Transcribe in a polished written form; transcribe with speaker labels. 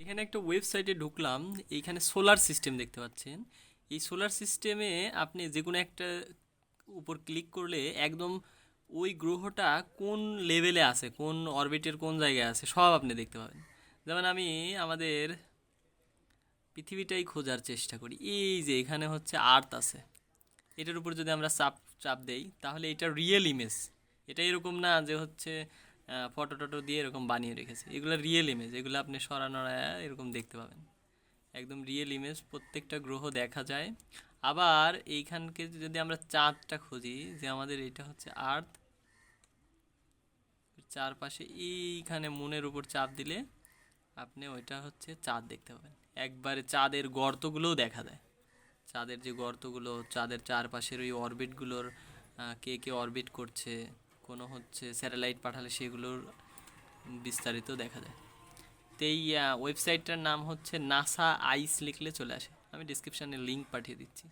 Speaker 1: এখানে একটা ওয়েবসাইটে ঢুকলাম। এইখানে সোলার সিস্টেম দেখতে পাচ্ছেন। এই সোলার সিস্টেমে আপনি যে কোনো একটা উপর ক্লিক করলে একদম ওই গ্রহটা কোন লেভেলে আছে, কোন অরবিটের কোন জায়গায় আছে সব আপনি দেখতে পাবেন। যেমন আমি আমাদের পৃথিবীটাই খোঁজার চেষ্টা করি। এই যে এখানে হচ্ছে আর্থ আছে, এটার উপর যদি আমরা চাপ চাপ দেই তাহলে এটা রিয়েল ইমেজ। এটা এরকম না যে হচ্ছে ফটো টটো দিয়ে এরকম বানিয়ে রেখেছে। এগুলো রিয়েল ইমেজ, এগুলো আপনি সরানো এরকম দেখতে পাবেন। একদম রিয়েল ইমেজ, প্রত্যেকটা গ্রহ দেখা যায়। আবার এইখানকে যদি আমরা চাঁদটা খুঁজি, যে আমাদের এটা হচ্ছে আর্থ, চারপাশে এইখানে মুনের উপর চাপ দিলে আপনি ওইটা হচ্ছে চাঁদ দেখতে পাবেন। একবারে চাঁদের গর্তগুলোও দেখা যায়। চাঁদের যে গর্তগুলো, চাঁদের চারপাশের ওই অরবিটগুলোর কে কে অরবিট করছে, কোনো হচ্ছে স্যাটেলাইট পাঠালে সেগুলোর বিস্তারিত দেখা যায়। তো এই ওয়েবসাইটটার নাম হচ্ছে নাসা আইস, লিখলে চলে আসে। আমি ডিসক্রিপশানে লিঙ্ক পাঠিয়ে দিচ্ছি।